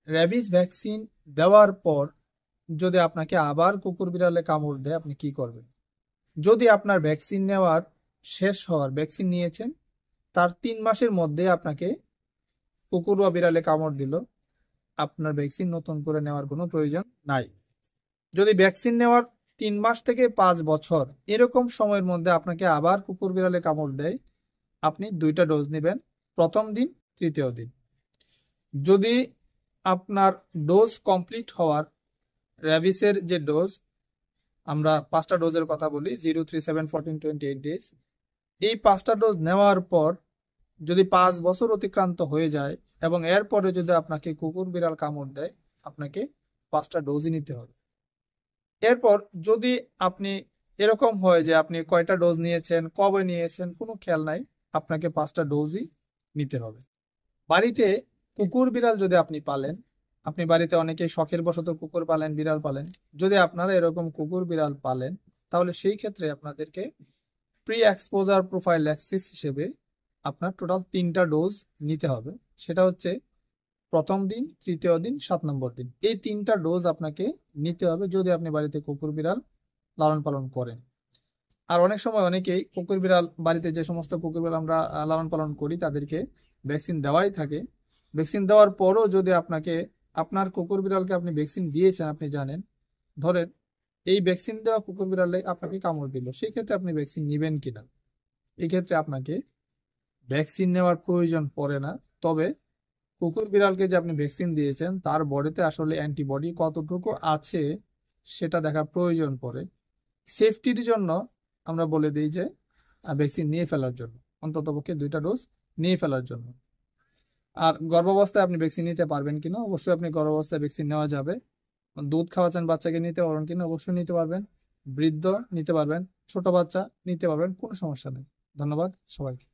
Rabies vaccine দেওয়ার পর যদি আপনাকে আবার কুকুর বিড়ালে কামড় দেয়, আপনি কি করবেন? যদি আপনার ভ্যাকসিন নেওয়ার শেষ হওয়ার, ভ্যাকসিন নিয়েছেন তার 3 মাসের মধ্যে আপনাকে কুকুর বা বিড়ালে কামড় দিল, আপনার ভ্যাকসিন নতুন করে নেওয়ার কোনো প্রয়োজন নাই। যদি ভ্যাকসিন নেওয়ার 3 মাস থেকে 5 বছর এরকম সময়ের মধ্যে আপনাকে আবার কুকুর বিড়ালে কামড় দেয়, আপনি 2টা ডোজ নেবেন, প্রথম দিন, তৃতীয় দিন। যদি আপনার ডোজ কমপ্লিট হওয়ার, র্যাবিসের যে ডোজ, আমরা 5টা ডোজের কথা বলি, 0, 3, 7, 14, 28 ডেজ, এই 5টা ডোজ নেওয়ার পর যদি 5 বছর অতিক্রান্ত হয়ে যায় এবং এরপরে যদি আপনাকে কুকুর বিড়াল কামড় দেয়, আপনাকে 5টা ডোজই নিতে হবে। এরপর যদি আপনি এরকম হয় যে আপনি কয়টা ডোজ নিয়েছেন, কবে নিয়েছেন, কোনো খেয়াল নাই, আপনাকে 5টা ডোজই নিতে হবে। বাড়িতে কুকুর বিড়াল যদি আপনি পালেন, আপনি বাড়িতে অনেকেই শখের বশত কুকুর পালেন, বিড়াল পালেন, যদি আপনারা এরকম কুকুর বিড়াল পালেন, তাহলে সেই ক্ষেত্রে আপনাদেরকে প্রি এক্সপোজার প্রোফাইল্যাক্সিস হিসেবে আপনার টোটাল 3টা ডোজ নিতে হবে। সেটা হচ্ছে প্রথম দিন, তৃতীয় দিন, 7 নম্বর দিন। এই 3টা ডোজ আপনাকে নিতে হবে যদি আপনি বাড়িতে কুকুর বিড়াল লালন পালন করেন। আর অনেক সময় অনেকেই কুকুর বিড়াল, বাড়িতে যে সমস্ত কুকুর বিড়াল আমরা লালন পালন করি তাদেরকে ভ্যাকসিন দেওয়াই থাকে। ভ্যাকসিন দেওয়ার পরও যদি আপনাকে, আপনার কুকুর বিড়ালকে আপনি ভ্যাকসিন দিয়েছেন, আপনি জানেন, ধরেন এই ভ্যাকসিন দেওয়া কুকুর বিড়ালে আপনাকে কামড় দিল, সেই ক্ষেত্রে আপনি ভ্যাকসিন নেবেন কিনা? এই ক্ষেত্রে আপনাকে ভ্যাকসিন নেওয়ার প্রয়োজন পড়ে না। তবে কুকুর বিড়ালকে যে আপনি ভ্যাকসিন দিয়েছেন তার বডিতে আসলে অ্যান্টিবডি কতটুকু আছে সেটা দেখার প্রয়োজন পড়ে। সেফটির জন্য আমরা বলে দিই যে ভ্যাকসিন নিয়ে ফেলার জন্য, অন্ততপক্ষে 2টা ডোজ নিয়ে ফেলার জন্য। আর গর্ভাবস্থায় আপনি ভ্যাকসিন নিতে পারবেন কিনা? অবশ্যই আপনি গর্ভাবস্থায় ভ্যাকসিন নেওয়া যাবে। দুধ খাওয়াচ্ছেন বাচ্চাকে, নিতে পারবেন কিনা? অবশ্যই নিতে পারবেন। বৃদ্ধ নিতে পারবেন, ছোট বাচ্চা নিতে পারবেন, কোনো সমস্যা নেই। ধন্যবাদ সবাইকে।